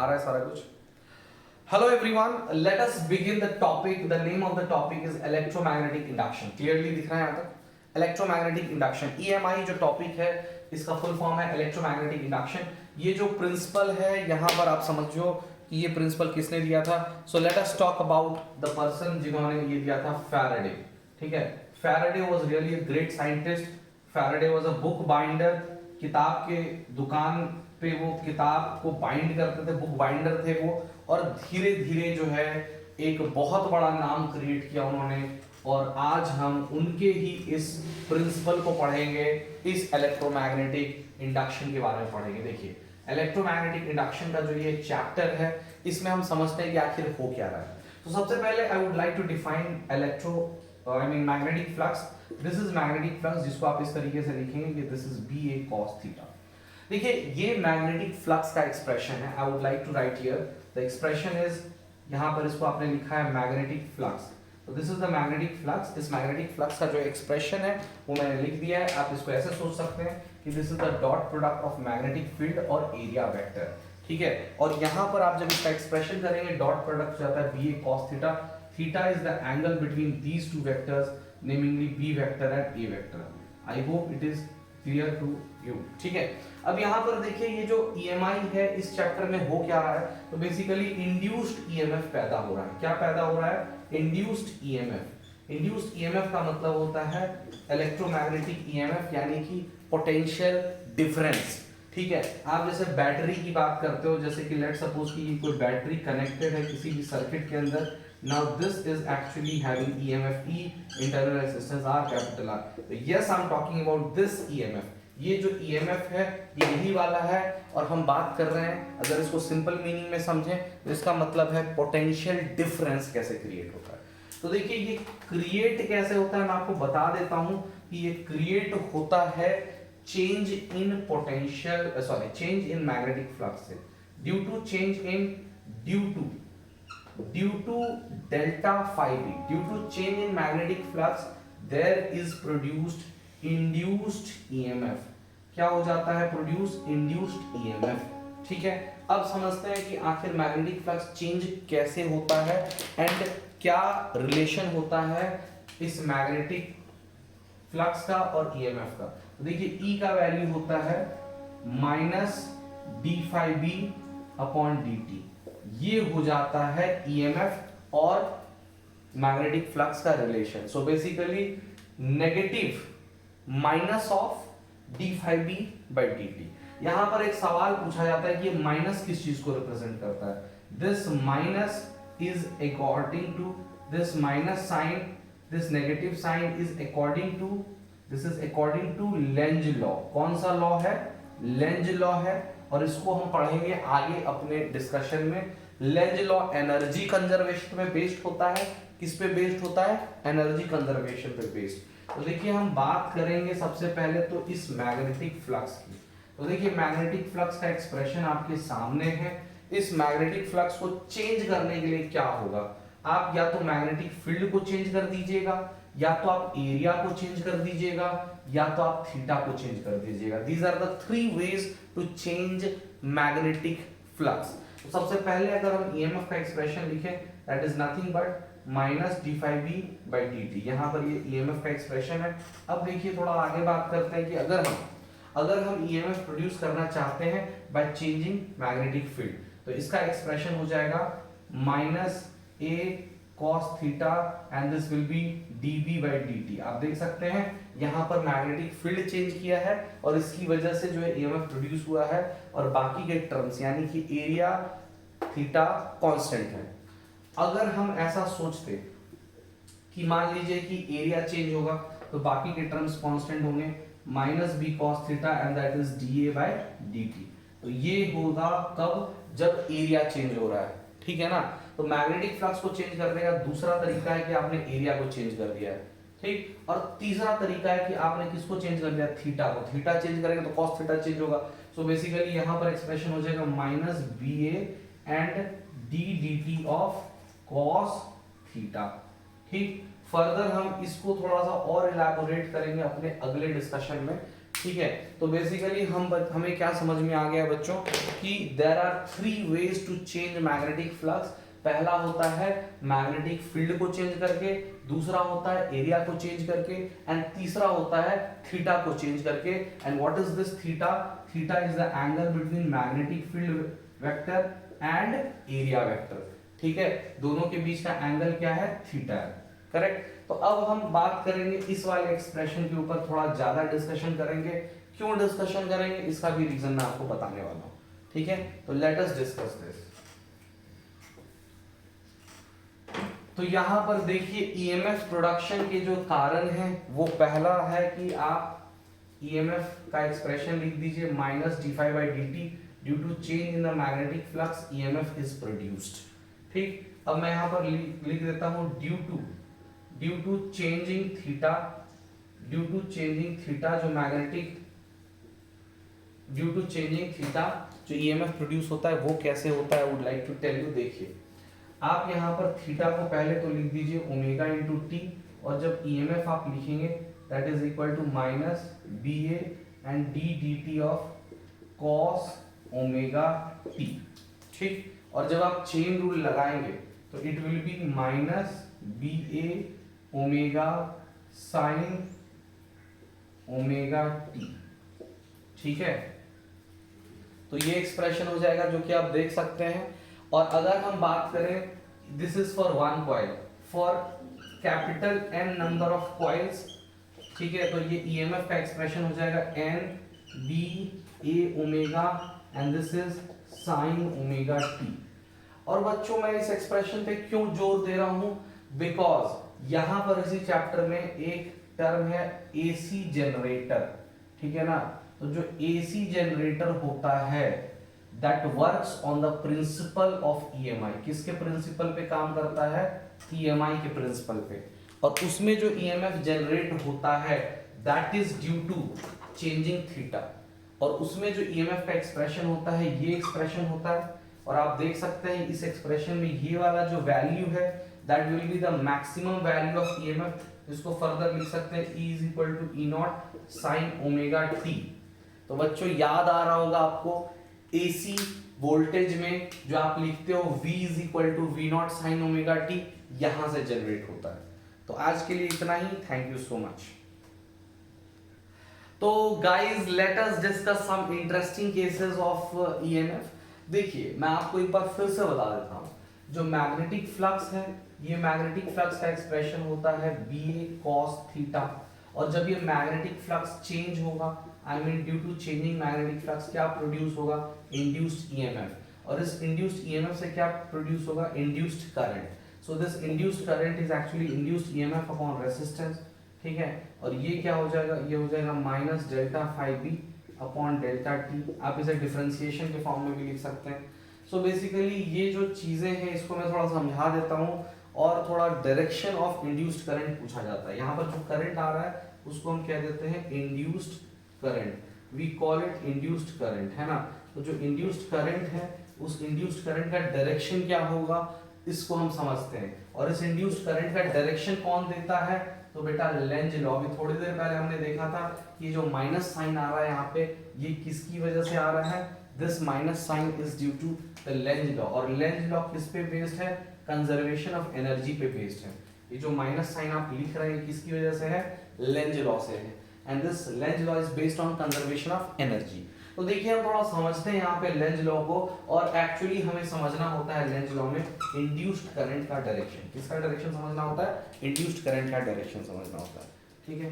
आ रहा है सारा कुछ। Hello everyone, let us begin the topic. The name of the topic is electromagnetic induction. Clearly दिख रहा है यहाँ तक? Electromagnetic induction, EMI जो टॉपिक है इसका फुल फॉर्म है इलेक्ट्रोमैग्नेटिक इंडक्शन। ये जो प्रिंसिपल है यहाँ पर आप समझो कि ये प्रिंसिपल किसने दिया था। So let us talk about the person जिन्होंने ये दिया था, फैराडे। ठीक है, Faraday was really a great scientist. Faraday was a book binder. किताब के दुकान पे वो किताब को बाइंड करते थे, बुक बाइंडर थे वो, और धीरे धीरे जो है एक बहुत बड़ा नाम क्रिएट किया उन्होंने। और आज हम उनके ही इस प्रिंसिपल को पढ़ेंगे, इस इलेक्ट्रोमैग्नेटिक इंडक्शन के बारे में पढ़ेंगे। देखिए, इलेक्ट्रोमैग्नेटिक इंडक्शन का जो ये चैप्टर है इसमें हम समझते हैं कि आखिर हो क्या रहा है। तो सबसे पहले I would like to define magnetic flux. This is magnetic flux, जिसको आप इस तरीके से लिखेंगे कि this is B A cos theta. देखिए, ये मैग्नेटिक फ्लक्स का एक्सप्रेशन है। I would like to write here the expression is, यहाँ पर इसको आपने लिखा है मैग्नेटिक फ्लक्स। तो this is the magnetic flux. इस मैग्नेटिक फ्लक्स का जो एक्सप्रेशन है वो मैंने लिख दिया है। आप इसको ऐसे सोच सकते हैं कि this is the dot product of magnetic field और एरिया वेक्टर। ठीक है, और यहाँ पर आप जब इसका एक्सप्रेशन करेंगे, डॉट प्रोडक्ट जाता है B A cos theta. Theta is the angle between these two vectors, namely B vector and A vector. I hope it is clear to you. ठीक है, अब यहाँ पर देखिए ये जो EMI है इस चैप्टर में हो क्या रहा है। तो बेसिकली इंड्यूस्ड EMF पैदा हो रहा है। क्या पैदा हो रहा है? Induced EMF। इंड्यूस्ड EMF का मतलब होता है इलेक्ट्रोमैग्नेटिक EMF, यानी कि पोटेंशियल डिफरेंस। ठीक है, आप जैसे बैटरी की बात करते हो, जैसे कि लेट सपोज कि कोई बैटरी कनेक्टेड है किसी भी सर्किट के अंदर। Now this is actually having EMF E, internal resistance R, capital R. So yes, I'm talking about this EMF. ये जो EMF है ये यही वाला है, और हम बात कर रहे हैं, अगर इसको सिंपल मीनिंग में समझें तो इसका मतलब है पोटेंशियल डिफरेंस कैसे क्रिएट होता है। तो देखिए, ये क्रिएट कैसे होता है मैं आपको बता देता हूं कि ये क्रिएट होता है change in potential, change in magnetic flux से, due to delta phi b, due to change in magnetic flux, there is produced induced EMF। क्या हो जाता है? Produce induced EMF। ठीक है, अब समझते हैं कि आखिर मैग्नेटिक फ्लक्स चेंज कैसे होता है एंड क्या रिलेशन होता है इस मैग्नेटिक फ्लक्स का और EMF का। तो देखिए, E का वैल्यू होता है minus D phi B upon D T. ये हो जाता है EMF और मैग्नेटिक फ्लक्स का relation. So basically negative minus of D phi B by D T. यहां पर एक सवाल पूछा जाता है कि ये माइनस किस चीज को रिप्रेजेंट करता है। This minus is according to this minus sign, this negative sign is according to, this is according to Lenz law. कौन सा लॉ है? लेंज लॉ है, और इसको हम पढ़ेंगे आगे अपने डिस्कशन में। लेंज लॉ एनर्जी कंजर्वेशन पे बेस्ड होता है। किस पे बेस्ड होता है? एनर्जी कंजर्वेशन पे बेस्ड। तो देखिए, हम बात करेंगे सबसे पहले तो इस मैग्नेटिक फ्लक्स की। तो देखिए, मैग्नेटिक फ्लक्स का एक्सप्रेशन आपके सामने है। इस मैग्नेटिक फ्लक्स को चेंज करने के लिए क्या होगा? आप या तो मैग्नेटिक फील्ड को चेंज कर दीजिएगा, या तो आप एरिया को चेंज कर दीजिएगा, या तो आप थीटा को चेंज कर दीजिएगा। These are the three ways to change magnetic flux. तो सबसे पहले अगर हम EMF का एक्सप्रेशन लिखें, that is nothing but minus D phi B by D T. यहाँ पर ये EMF का एक्सप्रेशन है। अब देखिए, थोड़ा आगे बात करते हैं कि अगर हम EMF प्रोड्यूस करना चाहते हैं बाय चेंजिंग मैग्नेटिक फील्ड, तो इसका एक्सप्रेशन हो जाएगा minus A cos theta and this will be dB by dt। आप देख सकते हैं यहाँ पर मैग्नेटिक फील्ड चेंज किया है, और इसकी वजह से जो है EMF प्रोड्यूस हुआ है, और बाकी के टर्म्स यानी कि एरिया थीटा कांस्टेंट है। अगर हम ऐसा सोचते कि मान लीजिए कि एरिया चेंज होगा तो बाकी के टर्म्स कांस्टेंट होंगे, minus B cos theta and that is dA by dt। तो ये होगा कब? जब एरिया चेंज हो रहा है। ठीक है ना। तो मैग्नेटिक फ्लक्स को चेंज करने का दूसरा तरीका है कि आपने एरिया को चेंज कर दिया है। ठीक, और तीसरा तरीका है कि आपने किसको चेंज कर दिया? थीटा को। थीटा चेंज करेंगे तो cos थीटा चेंज होगा। सो बेसिकली यहाँ पर एक्सप्रेशन हो जाएगा minus B A and D D T of cos theta. ठीक, फर्दर हम इसको थोड़ा सा और इलैबोरेट करेंगे अपने अगले डिस्कशन में। ठीक है, तो बेसिकली हमें क्या समझ में आ गया बच्चों कि there are 3 ways to change magnetic flux. पहला होता है मैग्नेटिक फील्ड को चेंज करके, दूसरा होता है एरिया को चेंज करके, एंड तीसरा होता है थीटा को चेंज करके। And what is this theta? Theta is the angle between magnetic field vector and area vector. ठीक है, दोनों के बीच का एंगल क्या है? थीटा है। करेक्ट। तो अब हम बात करेंगे इस वाले एक्सप्रेशन के ऊपर, थोड़ा ज्यादा डिस्कशन करेंगे। क्यों डिस्कशन करेंगे इसका भी रीजन मैं आपको बताने वाला हूं। ठीक है, तो लेट अस डिस्कस दिस। तो यहां पर देखिए ईएमएफ प्रोडक्शन के जो कारण है वो पहला है कि आप ईएमएफ का एक्सप्रेशन लिख दीजिए minus d∅dt due to change in the magnetic flux EMF is produced. ठीक, अब मैं यहां पर लिख देता हूं due to changing theta, due to changing theta जो magnetic, due to changing theta जो ईएमएफ प्रोड्यूस होता है वो कैसे होता है, would like to tell you. देखिए आप यहाँ पर थीटा को पहले तो लिख दीजिए ओमेगा इंटू टी, और जब ईएमएफ आप लिखेंगे that is equal to minus B A and D D T of cos omega T. ठीक, और जब आप चेन रूल लगाएंगे तो it will be minus B A omega sine omega T. ठीक है, तो ये एक्सप्रेशन हो जाएगा जो कि आप देख सकते हैं। और अगर हम बात करें, this is for one coil, for capital N number of coils. ठीक है, तो ये ईएमएफ का एक्सप्रेशन हो जाएगा N B A omega and this is sine omega T. और बच्चों मैं इस एक्सप्रेशन पे क्यों जोर दे रहा हूं? बिकॉज यहां पर इसी चैप्टर में एक टर्म है एसी जनरेटर। ठीक है ना, तो जो एसी जनरेटर होता है that works on the principle of EMI. किसके प्रिंसिपल पे काम करता है? ईएमआई के प्रिंसिपल पे। और उसमें जो ईएमएफ जनरेट होता है that is due to changing theta, और उसमें जो ईएमएफ का एक्सप्रेशन होता है ये एक्सप्रेशन होता है। और आप देख सकते हैं इस एक्सप्रेशन में ये वाला जो वैल्यू है that will be the maximum value of EMF. इसको फर्दर लिख सकते हैं E is equal to E naught sine omega T. तो बच्चों याद आ रहा होगा आपको एसी वोल्टेज में जो आप लिखते हो V is equal to V naught sine omega T, यहां से जनरेट होता है। तो आज के लिए इतना ही, थैंक यू सो मच। तो guys let us discuss some interesting cases of EMF. देखिए मैं आपको एक बार फिर से बता देता हूं, जो मैग्नेटिक फ्लक्स है, ये मैग्नेटिक फ्लक्स का एक्सप्रेशन होता है बी ए कॉस थीटा। और जब ये मैग्नेटिक फ्लक्स चेंज होगा, I mean due to changing magnetic flux, क्या प्रोड्यूस होगा? Induced EMF. और इस इंड्यूस्ड ईएमएफ से क्या प्रोड्यूस होगा? Induced current. So this induced current is actually induced EMF upon resistance. ठीक है, और ये क्या हो जाएगा? ये हो जाएगा minus delta phi B upon delta T. आप इसे डिफरेंशिएशन के फॉर्म में भी लिख सकते हैं। सो बेसिकली ये जो चीजें हैं इसको मैं थोड़ा समझा देता हूँ, और थोड़ा डायरेक्शन ऑफ इंड्यूस्ड करंट पूछा जाता है। यहाँ पर जो करंट आ रहा है उसको हम कह देते हैं induced current, we call it induced current, है ना। तो जो इंड्यूस्ड करंट है उस इंड्यूस्ड करंट का डायरेक्शन क्या होगा इसको हम समझते हैं। और इस इंड्यूस्ड करंट का डायरेक्शन कौन देता है? तो बेटा लेंज लॉ। अभी थोड़ी देर पहले हमने देखा था कि जो माइनस साइन आ रहा है यहाँ पे, ये किसकी वजह से आ रहा है? This minus sign is due to the Lenz law. और लेंज लॉ किस पे बेस्ड है? कंजर्वेशन ऑफ एनर्जी पे बेस्ड है। ये जो माइनस साइन आप लिख रहे हैं किसकी वजह से है? लेंज लॉ से है। And this Lenz law is based on conservation of energy. तो देखिए हम थोड़ा समझते हैं यहाँ पे लेंज लॉ को, और एक्चुअली हमें समझना होता है लेंज लॉ में इंड्यूस्ड करंट का डायरेक्शन। किसका डायरेक्शन समझना होता है? इंड्यूस्ड करंट का डायरेक्शन समझना होता है। ठीक है,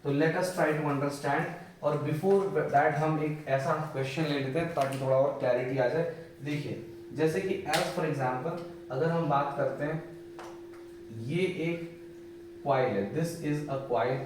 तो let us try to understand. और बिफोर दैट हम एक ऐसा क्वेश्चन ले लेते हैं ताकि थोड़ा और क्लैरिटी आ जाए। देखिए जैसे कि एज फॉर एग्जांपल अगर हम बात करते हैं, ये एक कॉइल है, this is a coil,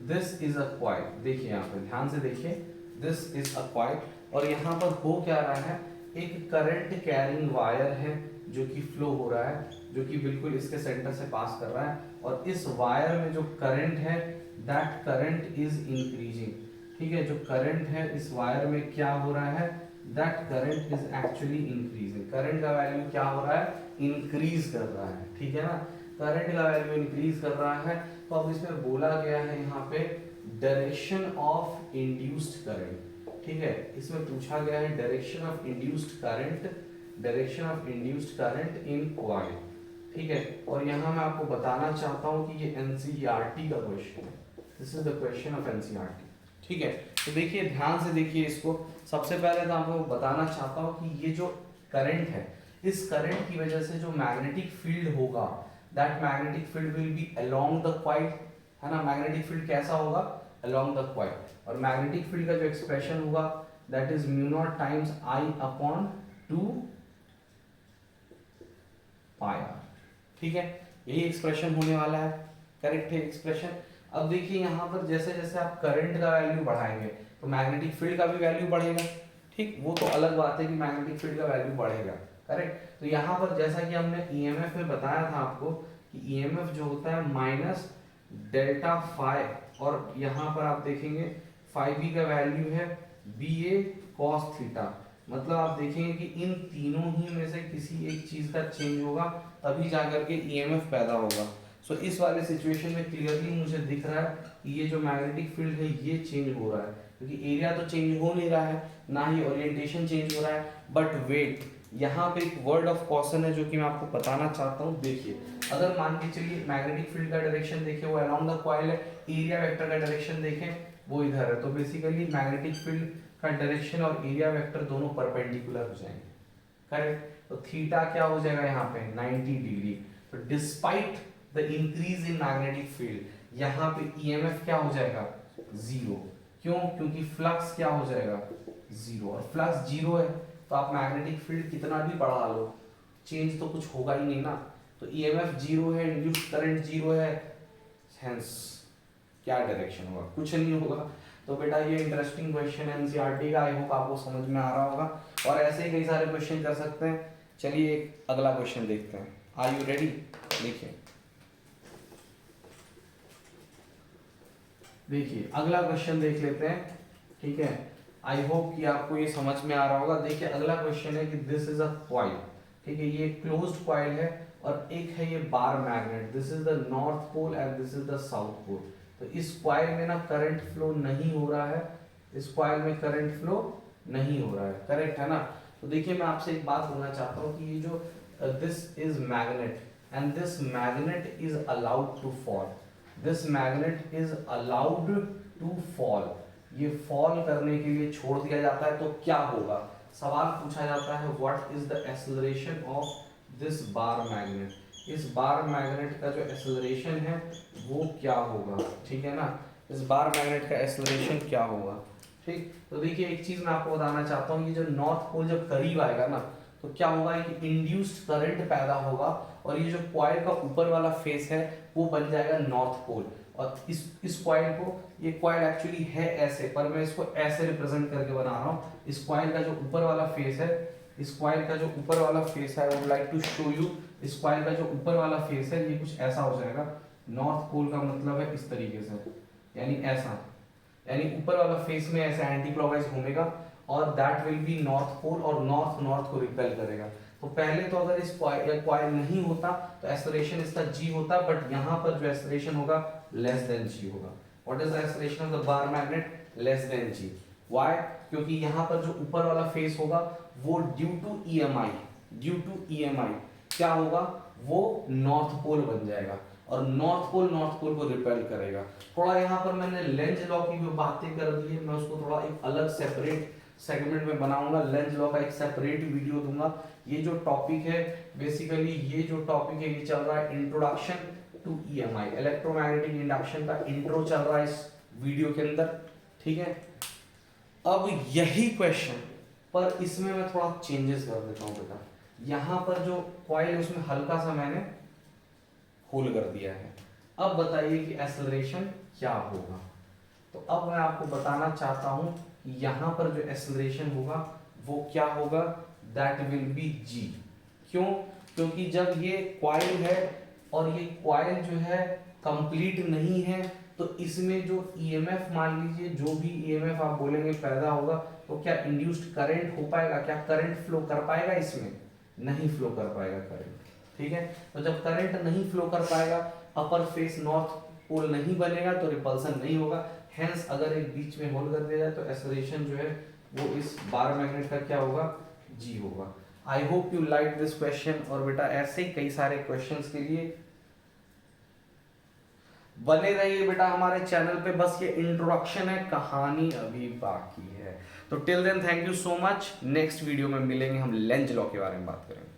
this is a coil. देखिए यहाँ पे ध्यान से देखिए, दिस इज अ कॉइल, और यहाँ पर हो क्या रहा है? एक करंट कैरिंग वायर है जो कि फ्लो हो रहा है, जो कि बिल्कुल इसके सेंटर से पास कर रहा है। और इस वायर में जो करंट है दैट करंट इज इंक्रीजिंग। ठीक है, जो करंट है इस वायर में क्या हो रहा है? That current is actually increasing. Current का वैल्यू क्या हो रहा है? इंक्रीज कर रहा है। ठीक है ना, करंट का वैल्यू इंक्रीज कर रहा है। तो अब इसमें बोला गया है यहाँ पे डायरेक्शन ऑफ इंड्यूस्ड करंट, ठीक है, इसमें पूछा गया है direction of induced current, direction of induced current in coil, ठीक है। और यहाँ मैं आपको बताना चाहता हूँ कि ये एनसीईआरटी का क्वेश्चन है, this is the question of NCERT, ठीक है। तो देखिए ध्यान से देखिए इसको, सबसे पहले तो आपको बताना चाहता हूँ कि ये जो करंट है, इस करंट की वजह से जो मैग्नेटिक फील्ड होगा, that magnetic field will be along the coil, है ना। मैग्नेटिक फील्ड कैसा होगा, अलोंग द कॉइल, और मैग्नेटिक फील्ड का जो एक्सप्रेशन होगा that is mu naught times I upon 2 pi R, ठीक है, यही एक्सप्रेशन होने वाला है, करेक्ट है एक्सप्रेशन। अब देखिए यहाँ पर जैसे जैसे आप करंट का वैल्यू बढ़ाएंगे तो मैग्नेटिक फील्ड का भी वैल्यू बढ़ेगा, ठीक, वो तो अलग बात है कि मैग्नेटिक फील्ड का वैल्यू बढ़ेगा, करेक्ट। तो यहाँ पर जैसा कि हमने ईएमएफ में बताया था आपको कि ईएमएफ जो होता है माइनस डेल्टा फाई, और यहाँ पर आप देखेंगे फाई बी का वैल्यू है बी ए कॉस थीटा, मतलब आप देखेंगे कि इन तीनों ही में से किसी एक चीज का चेंज होगा तभी जाकर के ईएमएफ पैदा होगा। सो इस वाले सिचुएशन में क्लियरली मुझे दिख रहा है कि ये जो मैग्नेटिक फील्ड है ये चेंज हो रहा है, क्योंकि एरिया तो चेंज हो नहीं रहा है, ना ही ओरिएंटेशन चेंज हो रहा है, बट वेट, यहाँ पे एक वर्ड ऑफ कॉशन है जो कि मैं आपको बताना चाहता हूँ। देखिए अगर मान के चलिए मैग्नेटिक फील्ड का डायरेक्शन देखें वो अराउंड द कॉइल है, एरिया वेक्टर का डायरेक्शन देखें वो इधर है, तो बेसिकली मैग्नेटिक फील्ड का डायरेक्शन और एरिया वेक्टर दोनों परपेंडिकुलर हो जाएंगे, करेक्ट। तो थीटा क्या हो जाएगा यहाँ पे 90 डिग्री। तो despite the increase in magnetic field यहाँ पे ईएमएफ क्या हो जाएगा जीरो, क्यों, क्योंकि फ्लक्स क्या हो जाएगा जीरो, और फ्लक्स जीरो है तो आप मैग्नेटिक फील्ड कितना भी बढ़ा लो चेंज तो कुछ होगा ही नहीं ना। तो ईएमएफ जीरो है, इंड्यूस्ड करंट जीरो है, हेंस क्या डायरेक्शन होगा, कुछ नहीं होगा। तो बेटा ये इंटरेस्टिंग क्वेश्चन है एनसीईआरटी का, आई होप आपको समझ में आ रहा होगा, और ऐसे ही कई सारे क्वेश्चन कर सकते हैं। चलिए एक अगला क्वेश्चन देखते हैं, आर यू रेडी। देखिए देखिए अगला क्वेश्चन देख लेते हैं, ठीक है, आई होप कि आपको ये समझ में आ रहा होगा। देखिए अगला क्वेश्चन है कि दिस इज अ कॉइल, ठीक है, ये क्लोज्ड कॉइल है, और एक है ये bar magnet, this is the north pole and this is the south pole. तो इस कॉइल में ना करंट फ्लो नहीं हो रहा है, इस कॉइल में करंट फ्लो नहीं हो रहा है, करेक्ट है ना। तो देखिए मैं आपसे एक बात बोलना चाहता हूँ कि ये जो this is magnet and this magnet is allowed to fall, this magnet is allowed to fall, ये फॉल करने के लिए छोड़ दिया जाता है तो क्या होगा, सवाल पूछा जाता है what is the acceleration of this bar magnet, इस बार मैग्नेट का जो एक्सेलरेशन है वो क्या होगा, ठीक है ना, इस बार मैग्नेट का एक्सेलरेशन क्या होगा, ठीक। तो देखिए एक चीज मैं आपको बताना चाहता हूँ, ये जो नॉर्थ पोल जब करीब आएगा ना तो क्या होगा कि इंड्यूस्ड करंट पैदा होगा, और ये जो कॉइल का ऊपर वाला फेस है वो बन जाएगा नॉर्थ पोल, और इस कॉइल को, ये कॉइल एक्चुअली है ऐसे, पर मैं इसको ऐसे रिप्रेजेंट करके बना रहा हूँ। इस कॉइल का जो ऊपर वाला फेस है, इस कॉइल का जो ऊपर वाला फेस है, I would like to show you, इस कॉइल का जो ऊपर वाला फेस है ये कुछ ऐसा हो जाएगा, नॉर्थ पोल का मतलब है इस तरीके से, यानी ऐसा, यानी ऊपर वाला फेस में ऐसे एंटी क्लॉकवाइज घूमेगा, और that will be north pole, और नॉर्थ नॉर्थ को रिपेल करेगा। तो पहले तो अगर इस कॉइल नहीं होता तो एक्सेलरेशन इसका g होता, बट यहाँ पर जो एक्सेलरेशन होगा लेस देन g होगा। What is the acceleration of the bar magnet, less than g, why, क्योंकि यहाँ पर जो ऊपर वाला फेस होगा वो ड्यू टू ईएमआई क्या होगा, वो नॉर्थ पोल बन जाएगा, और नॉर्थ पोल को रिपेल करेगा। थोड़ा यहाँ पर मैंने लेंज लॉ की भी बातें कर दी है, मैं उसको थोड़ा एक अलग सेपरेट सेगमेंट में बनाऊंगा, लेंज लॉ का एक सेपरेट वीडियो दूंगा। ये जो टॉपिक है बेसिकली, ये जो टॉपिक है ये चल रहा है introduction to EMI, electromagnetic induction का इंट्रो चल रहा है इस वीडियो के अंदर, ठीक है। अब यही क्वेश्चन पर इसमें मैं थोड़ा चेंजेस कर देता हूँ बेटा, यहाँ पर जो कॉइल उसमें हल्का सा मैंने होल कर दिया है। अब बताइए कि एक्सेलरेशन क्या होगा। तो अब मैं आपको बताना चाहता हूँ कि यहाँ पर जो एक्सेलरेशन होगा वो क्या होगा, दैट विल बी g, क्यों, क्योंकि जब ये कॉइल है और ये कॉइल जो है कंप्लीट नहीं है तो इसमें जो ईएमएफ, मान लीजिए जो भी ईएमएफ आप बोलेंगे पैदा होगा, तो क्या इंड्यूस्ड करंट हो पाएगा, क्या करंट फ्लो कर पाएगा, इसमें नहीं फ्लो कर पाएगा करंट, ठीक है। तो जब करंट नहीं फ्लो कर पाएगा, अपर फेस नॉर्थ पोल नहीं बनेगा तो रिपल्सन नहीं होगा। हेंस अगर एक बीच में होल कर दिया जाए तो एक्सेलरेशन जो है वो इस बार मैग्नेट का क्या होगा, जी होगा। I hope you like this question. और बेटा ऐसे ही कई सारे क्वेश्चंस के लिए बने रहिए बेटा हमारे चैनल पे। बस ये इंट्रोडक्शन है, कहानी अभी बाकी है। तो till then thank you so much. Next video में मिलेंगे, हम लेंज लॉ के बारे में बात करेंगे।